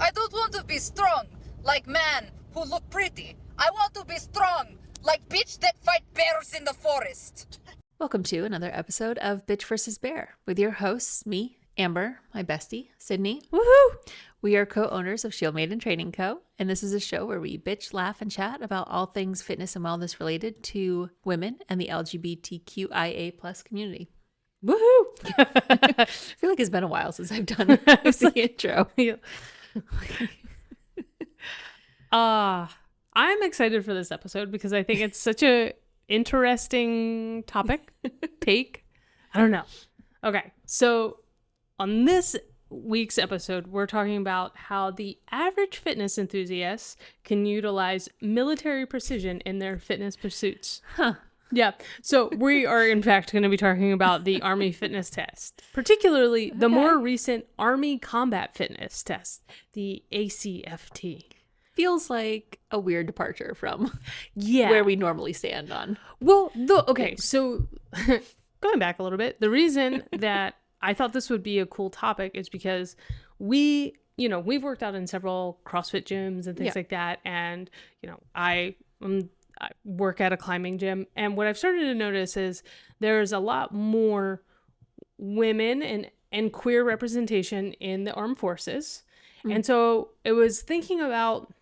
I don't want to be strong like man who look pretty. I want to be strong like bitch that fight bears in the forest. Welcome to another episode of Bitch vs. Bear with your hosts, me, Amber, my bestie, Sydney. Woohoo! We are co-owners of Shield Maiden Training Co., and this is a show where we bitch, laugh, and chat about all things fitness and wellness related to women and the LGBTQIA plus community. Woohoo! I feel like it's been a while since I've done the intro. I'm excited for this episode because I think it's such a interesting topic. Take. I don't know. Okay, so on this week's episode, we're talking about how the average fitness enthusiast can utilize military precision in their fitness pursuits. Huh. Yeah. So we are, in fact, going to be talking about the Army fitness test, particularly the more recent Army combat fitness test, the ACFT. Feels like a weird departure from Yeah. where we normally stand on. Well, okay, so going back a little bit, the reason that I thought this would be a cool topic is because we've worked out in several CrossFit gyms and things like that. And, I work at a climbing gym. And what I've started to notice is there's a lot more women and queer representation in the armed forces. Mm. And so it was thinking about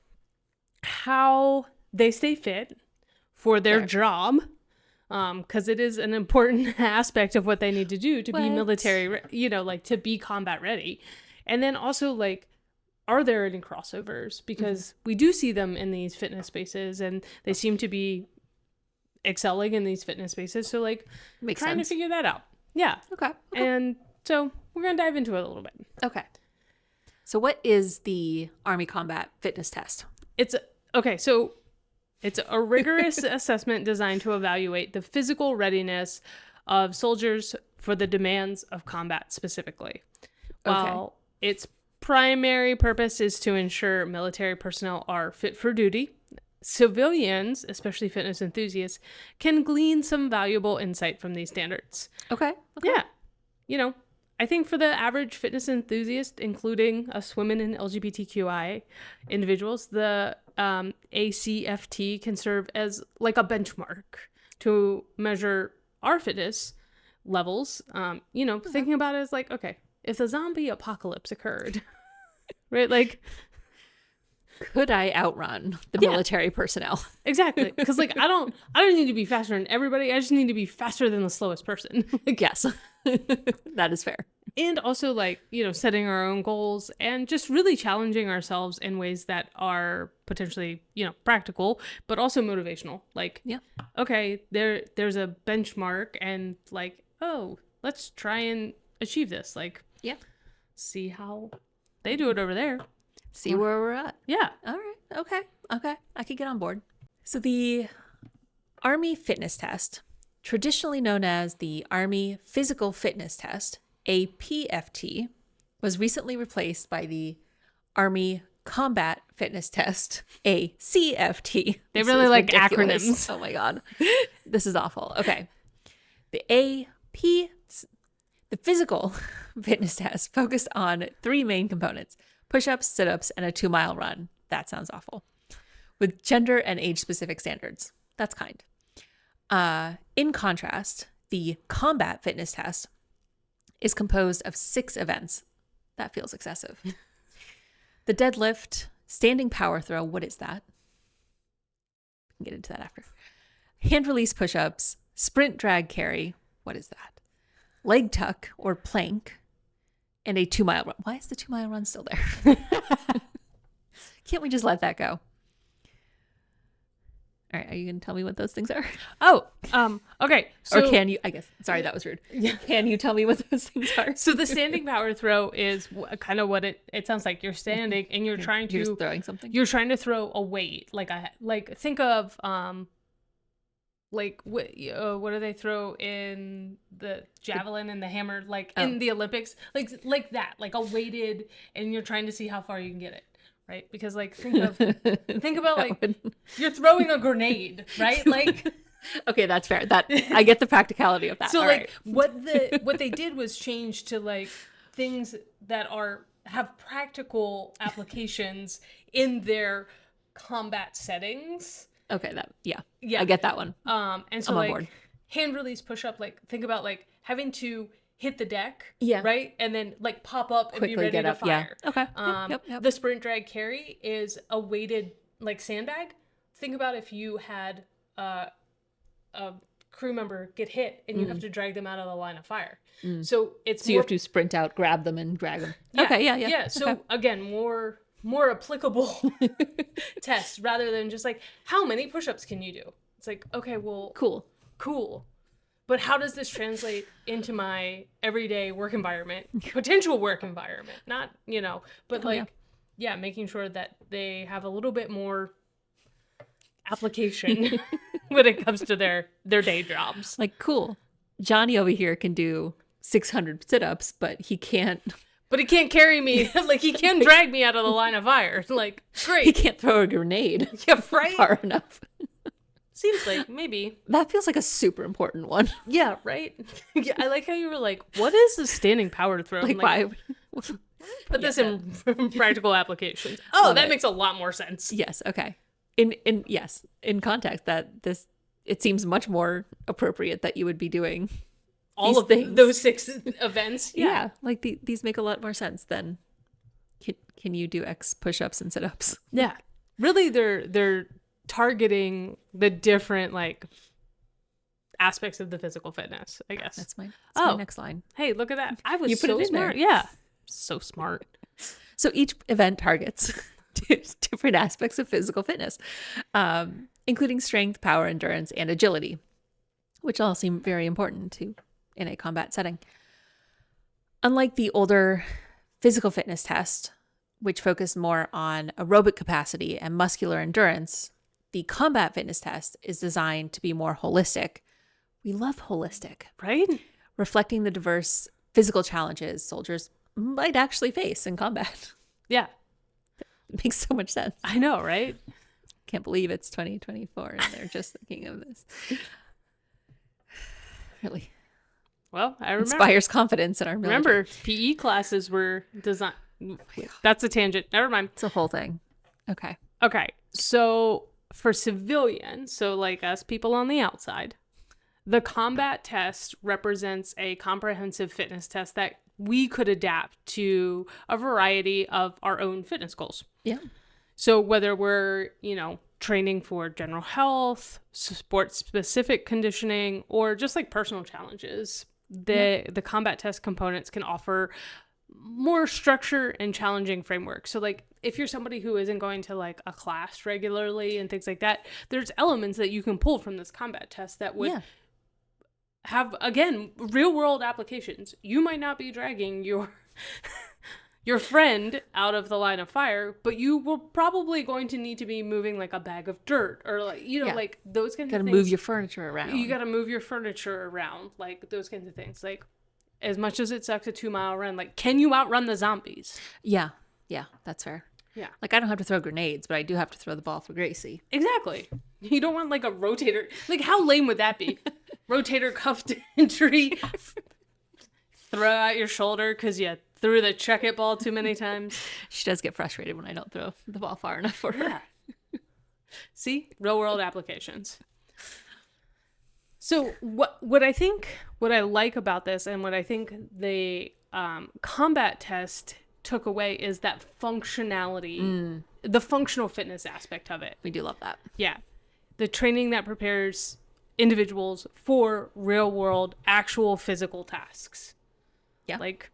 how they stay fit for their job. Because it is an important aspect of what they need to do to be military, to be combat ready. And then also, are there any crossovers? Because we do see them in these fitness spaces and they seem to be excelling in these fitness spaces. So, trying to figure that out. Yeah. Okay. And so we're going to dive into it a little bit. Okay. So what is the Army Combat Fitness Test? It's a rigorous assessment designed to evaluate the physical readiness of soldiers for the demands of combat specifically. While its primary purpose is to ensure military personnel are fit for duty, civilians, especially fitness enthusiasts, can glean some valuable insight from these standards. Okay. Yeah. I think for the average fitness enthusiast, including us women and LGBTQI individuals, the ACFT can serve as a benchmark to measure our fitness levels. Thinking about it as okay, if the zombie apocalypse occurred, right? Could I outrun the military personnel? Exactly. Because I don't need to be faster than everybody. I just need to be faster than the slowest person. Yes. That is fair. And also setting our own goals and just really challenging ourselves in ways that are potentially, practical, but also motivational. Okay, there's a benchmark and let's try and achieve this. See how they do it over there. See where we're at. Yeah. All right. Okay. I could get on board. So the Army Fitness Test, traditionally known as the Army Physical Fitness Test, APFT, was recently replaced by the Army Combat Fitness Test, ACFT. They really like acronyms. Oh my God. This is awful. Okay. The Physical Fitness Test focused on three main components: push-ups, sit-ups, and a 2-mile run. That sounds awful. With gender and age-specific standards. That's kind. In contrast, the Combat Fitness Test is composed of 6 events. That feels excessive. The deadlift, standing power throw, what is that? We can get into that after. Hand release push-ups, sprint drag carry, what is that? Leg tuck or plank, and a 2-mile run. Why is the 2-mile run still there? Can't we just let that go? All right, are you going to tell me what those things are? Okay. So, or can you, I guess, sorry, that was rude. Yeah. Can you tell me what those things are? So the standing power throw is kind of what it sounds like. You're standing and you're trying to... You're just throwing something? You're trying to throw a weight. Think of, what do they throw in the javelin and the hammer, in the Olympics? Like that, a weighted, and you're trying to see how far you can get it. Right? Because think about you're throwing a grenade, right? Okay, that's fair. That I get the practicality of that. So All right. what they did was change to things that are have practical applications in their combat settings. Okay, that yeah. Yeah. I get that one. And so I'm on like board. hand release push up, like think about like having to hit the deck, Yeah. right, and then like pop up and be Quickly ready get to up. Yeah. fire. Okay. Yep. The sprint drag carry is a weighted like sandbag. Think about if you had a crew member get hit and you have to drag them out of the line of fire. So it's So you have to sprint out, grab them, and drag them. Okay. Yeah. yeah. So again, more applicable test rather than just like how many push-ups can you do? It's like, okay, well, cool. But how does this translate into my everyday work environment, potential work environment? Not, but making sure that they have a little bit more application when it comes to their day jobs. Like, cool. Johnny over here can do 600 sit-ups, but he can't. But he can't carry me. Like, he can drag me out of the line of fire. Like, great. He can't throw a grenade right? far enough. Seems like maybe. That feels like a super important one. Yeah, right? Yeah, I like how you were like, what is the standing power throw? Like, why? Put this in practical applications. Oh, Love that it. makes a lot more sense. Yes. Okay. In context, it seems much more appropriate that you would be doing All these of things. those 6 events. Yeah. Like these make a lot more sense than can you do X push-ups and sit-ups? Yeah. Really, they're targeting the different like aspects of the physical fitness, I guess. That's my Oh. next line. Hey, look at that. I was You put so it in smart. there. Yeah. So smart. So each event targets different aspects of physical fitness, including strength, power, endurance, and agility, which all seem very important in a combat setting. Unlike the older physical fitness test, which focused more on aerobic capacity and muscular endurance, the combat fitness test is designed to be more holistic. We love holistic, Right? reflecting the diverse physical challenges soldiers might actually face in combat. Yeah. It makes so much sense. I know, right? Can't believe it's 2024 and they're just thinking of this. Really Well, I remember. inspires confidence in our military. Remember, PE classes were designed. That's a tangent. Never mind. It's a whole thing. Okay. Okay. So for civilians, so like us people on the outside, the combat test represents a comprehensive fitness test that we could adapt to a variety of our own fitness goals. Yeah. So whether we're, training for general health, sports specific conditioning, or just like personal challenges, the combat test components can offer more structure and challenging framework. So like if you're somebody who isn't going to like a class regularly and things like that, there's elements that you can pull from this combat test that would have, again, real world applications. You might not be dragging your friend out of the line of fire, but you were probably going to need to be moving like a bag of dirt or like, like those kinds of Gotta things. move your furniture around. You got to move your furniture around, like those kinds of things. Like, as much as it sucks a 2-mile run, like, can you outrun the zombies? Yeah. Yeah. That's fair. Yeah. Like I don't have to throw grenades, but I do have to throw the ball for Gracie. Exactly. You don't want like a rotator. Like, how lame would that be? Rotator cuff injury. Throw out your shoulder because you threw the check it ball too many times. She does get frustrated when I don't throw the ball far enough for her. Yeah. See? Real world applications. So what I like about this and what I think the combat test took away is that functionality, the functional fitness aspect of it. We do love that. Yeah. The training that prepares individuals for real world, actual physical tasks. Yeah. Like,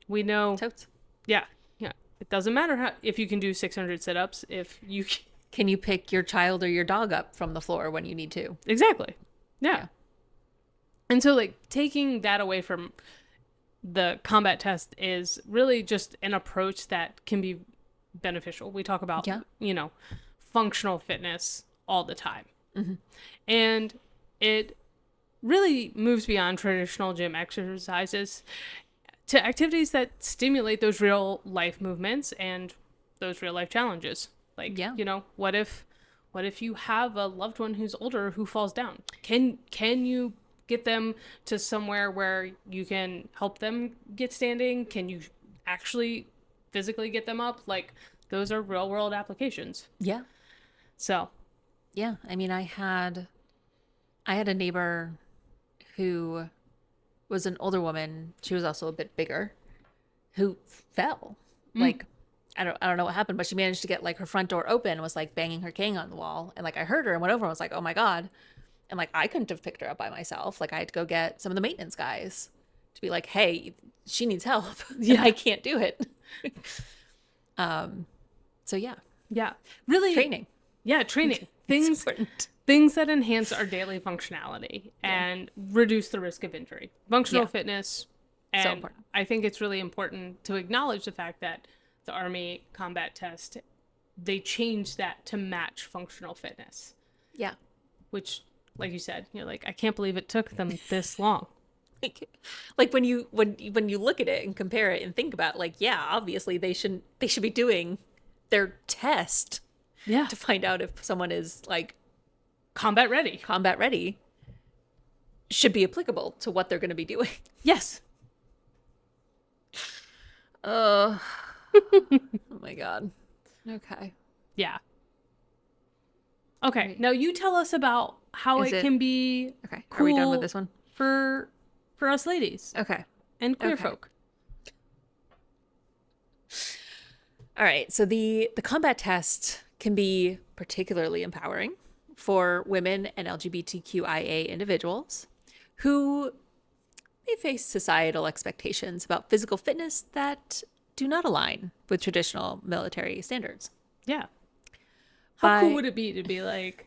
we know. Totes. Yeah. Yeah. It doesn't matter if you can do 600 sit-ups, if you Can you pick your child or your dog up from the floor when you need to? Exactly. Yeah. Yeah. And so, like, taking that away from the combat test is really just an approach that can be beneficial. We talk about, functional fitness all the time. Mm-hmm. And it really moves beyond traditional gym exercises to activities that stimulate those real life movements and those real life challenges. Like, what if you have a loved one who's older who falls down? Can you get them to somewhere where you can help them get standing? Can you actually physically get them up, like those are real world applications. Yeah. So Yeah. I mean, I had a neighbor who was an older woman. She was also a bit bigger, who fell. Like, I don't know what happened, but she managed to get like her front door open, was like banging her cane on the wall. And like I heard her and went over and was like, oh my God. And like I couldn't have picked her up by myself. Like I had to go get some of the maintenance guys to be like, hey, she needs help. Yeah. I can't do it. So yeah. yeah, really Training. Yeah, training. It's important. Things that enhance our daily functionality and reduce the risk of injury. Functional Yeah. fitness. So And important. I think it's really important to acknowledge the fact that the Army combat test, they changed that to match functional fitness, Yeah. which, like you said, you're like, I can't believe it took them this long. Like when you look at it and compare it and think about it, like, yeah, obviously they should be doing their test Yeah. to find out if someone is like Combat ready. combat ready, should be applicable to what they're going to be doing. Yes. Oh my God. Okay. Yeah. Okay. Now you tell us about how Is it it- can be Okay. Are we done cool with this one? for us ladies Okay. and queer Okay. folk. All right. So the combat test can be particularly empowering for women and LGBTQIA individuals who may face societal expectations about physical fitness that do not align with traditional military standards. Yeah. How cool By- would it be to be like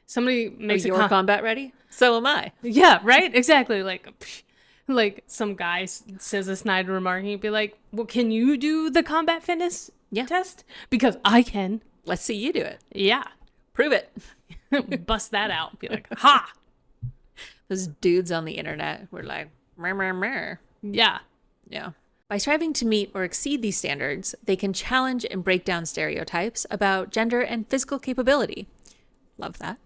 somebody Oh, makes a you're combat ready? So am I. Yeah, right? Exactly. Like some guy says a snide remark and you'd be like, well, can you do the combat fitness Yeah. test? Because I can. Let's see you do it. Yeah. Prove it. Bust that out. Be like, ha! Those dudes on the internet were like, mer, mer, mer. Yeah. Yeah. By striving to meet or exceed these standards, they can challenge and break down stereotypes about gender and physical capability. Love that.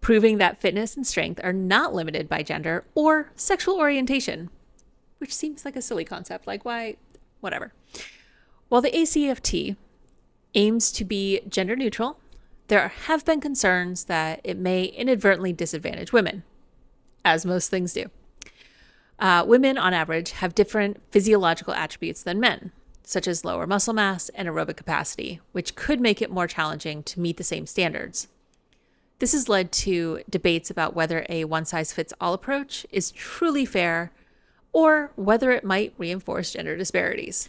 Proving that fitness and strength are not limited by gender or sexual orientation, which seems like a silly concept. Like, why? Whatever. While the ACFT aims to be gender neutral, there have been concerns that it may inadvertently disadvantage women, as most things do. Women, on average, have different physiological attributes than men, such as lower muscle mass and aerobic capacity, which could make it more challenging to meet the same standards. This has led to debates about whether a one-size-fits-all approach is truly fair or whether it might reinforce gender disparities.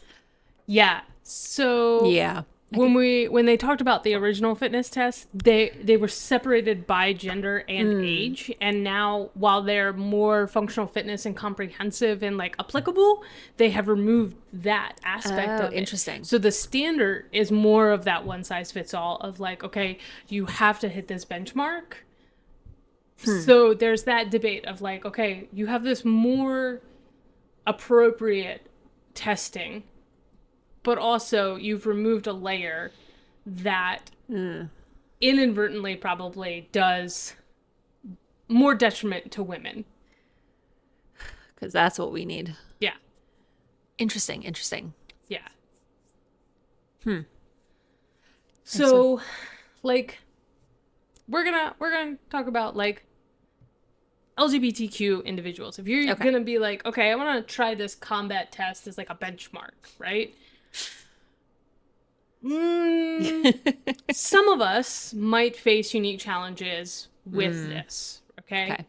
Yeah. So Yeah. when they talked about the original fitness test, they were separated by gender and age, and now while they're more functional fitness and comprehensive and like applicable, they have removed that aspect Oh, of it. interesting. So the standard is more of that one size fits all of like, okay, you have to hit this benchmark. So there's that debate of like, okay, you have this more appropriate testing, but also you've removed a layer that inadvertently probably does more detriment to women. Because that's what we need. Yeah. Interesting. Yeah. So like we're gonna talk about like LGBTQ individuals. If you're Okay. gonna be like, okay, I wanna try this combat test as like a benchmark, right? Some of us might face unique challenges with this, Okay.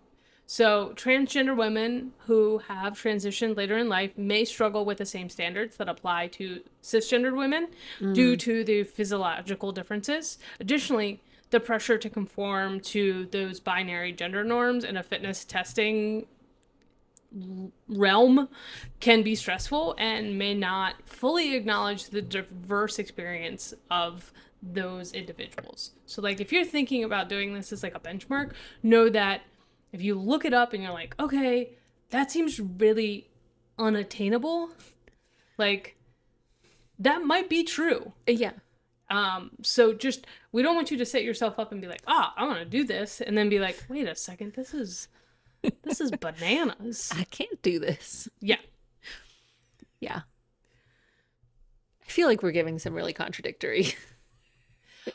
So transgender women who have transitioned later in life may struggle with the same standards that apply to cisgendered women due to the physiological differences. Additionally, the pressure to conform to those binary gender norms in a fitness testing realm can be stressful and may not fully acknowledge the diverse experience of those individuals. So like if you're thinking about doing this as like a benchmark, know that if you look it up and you're like, okay, that seems really unattainable, like that might be true. Yeah. So just, we don't want you to set yourself up and be like, I'm gonna do this, and then be like, wait a second, this is bananas. I can't do this. Yeah. Yeah. feel like we're giving some really contradictory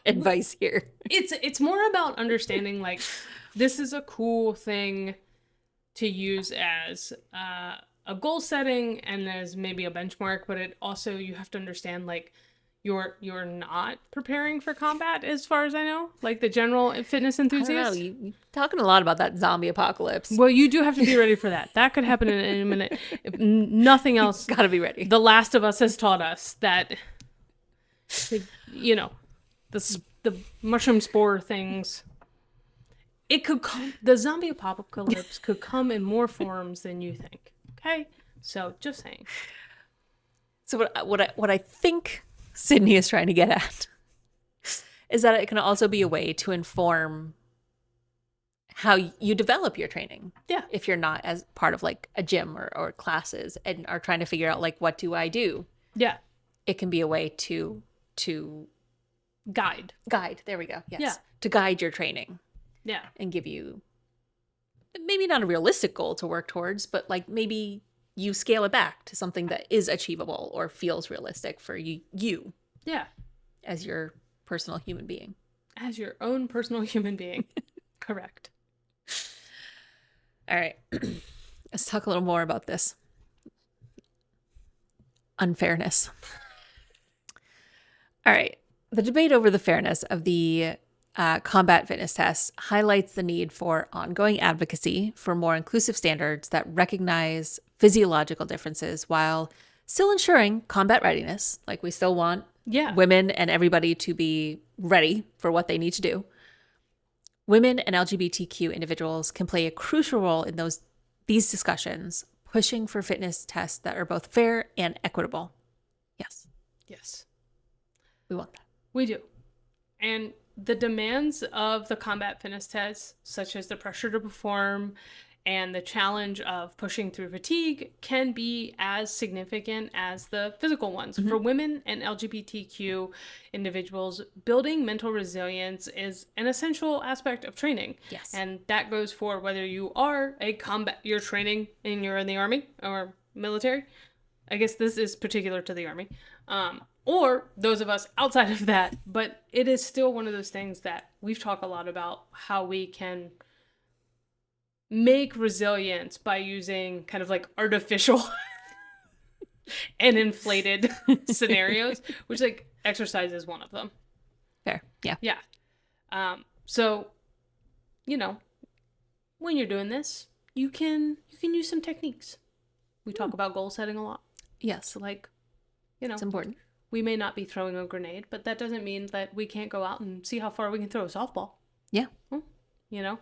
advice here. It's more about understanding like this is a cool thing to use as a goal setting and as maybe a benchmark, but it also you have to understand like you're not preparing for combat as far as I know, like the general fitness I don't know. enthusiast. You're talking a lot about that zombie apocalypse. Well, you do have to be ready for that. That could happen in any minute. If nothing else, Gotta be ready. The Last of Us has taught us that, you know, the mushroom spore things. It could come. The zombie apocalypse could come in more forms than you think. Okay, so just saying. So what I think Sydney is trying to get at is that it can also be a way to inform how you develop your training. Yeah. If you're not as part of like a gym or classes and are trying to figure out like what do I do, Yeah. it can be a way to Guide. guide. There we go. Yes. Yeah. To guide your training Yeah. and give you maybe not a realistic goal to work towards, but like maybe you scale it back to something that is achievable or feels realistic for you Yeah. as your personal human being. As your own personal human being. Correct. All right. Let's talk a little more about this. Unfairness. All right. The debate over the fairness of the combat fitness test highlights the need for ongoing advocacy for more inclusive standards that recognize physiological differences while still ensuring combat readiness. Like we still want Yeah. women and everybody to be ready for what they need to do. Women and LGBTQ individuals can play a crucial role in these discussions, pushing for fitness tests that are both fair and equitable. Yes, Yes. we want that. We do. And the demands of the combat fitness tests, such as the pressure to perform and the challenge of pushing through fatigue, can be as significant as the physical ones. For women and LGBTQ individuals, building mental resilience is an essential aspect of training. Yes. And that goes for whether you are you're training and you're in the army or military. I guess this is particular to the army. Or those of us outside of that, but it is still one of those things that we've talked a lot about how we can make resilience by using kind of like artificial and inflated scenarios, which like exercise is one of them. Fair. Yeah. Yeah. So, you know, when you're doing this, you can use some techniques. We talk about goal setting a lot. Yes. So like, you know, It's important. we may not be throwing a grenade, but that doesn't mean that we can't go out and see how far we can throw a softball. Yeah. You know,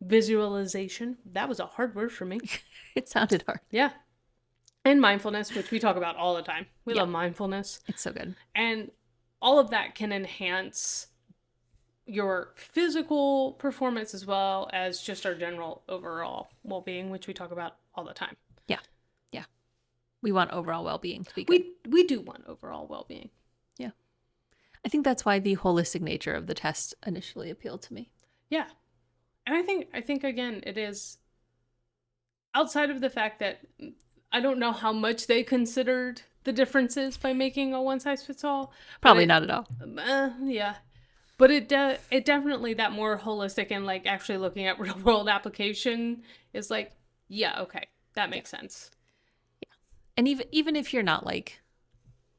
visualization. That was a hard word for me. It sounded hard. Yeah. And mindfulness, which we talk about all the time. We Yeah. love mindfulness. It's so good. And all of that can enhance your physical performance as well as just our general overall well-being, which we talk about all the time. Yeah. Yeah. We want overall well-being to be good. We do want overall well-being. Yeah. I think that's why the holistic nature of the test initially appealed to me. Yeah. And I think again, it is outside of the fact that I don't know how much they considered the differences by making a one-size-fits-all. Probably not at all. Yeah. But it definitely, that more holistic and like actually looking at real world application is like, yeah, okay, that makes sense. And even if you're not like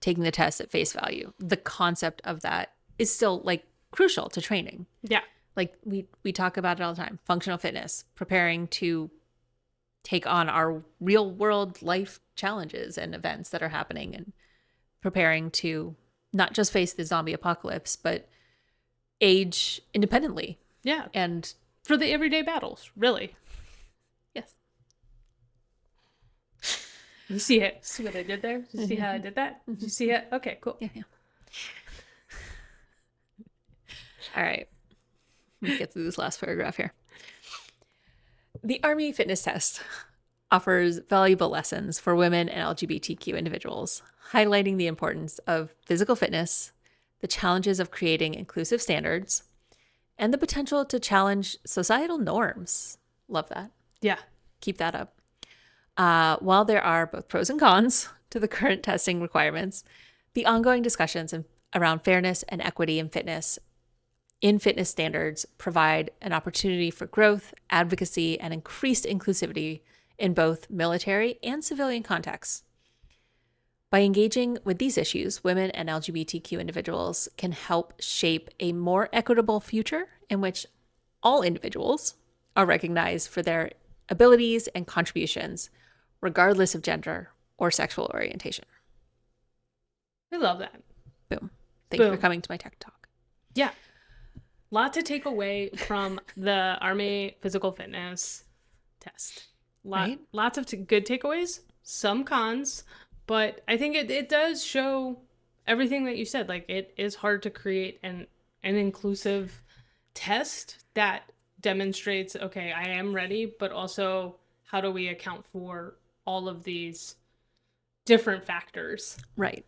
taking the test at face value, the concept of that is still like crucial to training. Yeah. Like we talk about it all the time. Functional fitness, preparing to take on our real world life challenges and events that are happening, and preparing to not just face the zombie apocalypse, but age independently. Yeah. And For the everyday battles, really. yes. You see it? See what I did there? Did you see how I did that? Did you see it? Okay, cool. Yeah. All right. Let's get through this last paragraph here. The Army Fitness Test offers valuable lessons for women and LGBTQ individuals, highlighting the importance of physical fitness, the challenges of creating inclusive standards, and the potential to challenge societal norms. Love that. Yeah. Keep that up. While there are both pros and cons to the current testing requirements, The ongoing discussions around fairness and equity in fitness standards provide an opportunity for growth, advocacy, and increased inclusivity in both military and civilian contexts. By engaging with these issues, women and LGBTQ individuals can help shape a more equitable future in which all individuals are recognized for their abilities and contributions, regardless of gender or sexual orientation. I love that. Boom. Thank you for Boom. coming to my tech talk. Yeah. Lot to take away from the Army physical fitness test. Right. Lots of good takeaways, some cons, but I think it does show everything that you said. Like, it is hard to create an inclusive test that demonstrates, okay, I am ready, but also how do we account for all of these different factors? Right.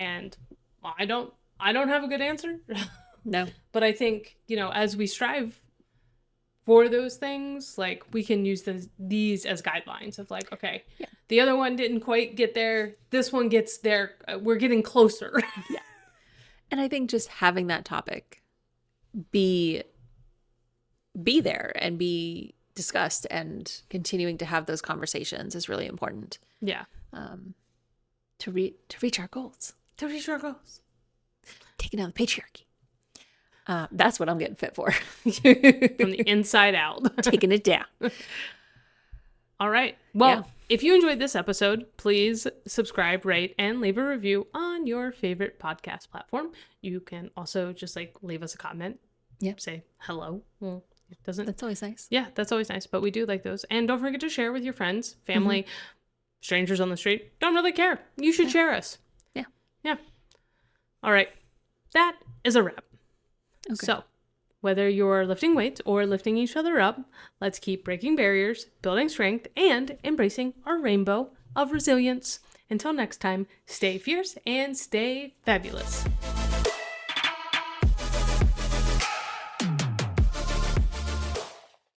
And I don't have a good answer. No. But I think, as we strive for those things, like, we can use these as guidelines of like, okay, Yeah. the other one didn't quite get there. This one gets there. We're getting closer. Yeah. And I think just having that topic be there and be discussed and continuing to have those conversations is really important Yeah. to reach our goals. To reach our goals. Taking down the patriarchy. That's what I'm getting fit for. From the inside out. Taking it down. All right. Well, Yeah. if you enjoyed this episode, please subscribe, rate, and leave a review on your favorite podcast platform. You can also just leave us a comment. Yeah. Say hello. Well, it doesn't. That's always nice. Yeah, that's always nice. But we do like those. And don't forget to share with your friends, family, strangers on the street. Don't really care. You should share us. Yeah. Yeah. All right. That is a wrap. Okay. So, whether you're lifting weights or lifting each other up, let's keep breaking barriers, building strength, and embracing our rainbow of resilience. Until next time, stay fierce and stay fabulous.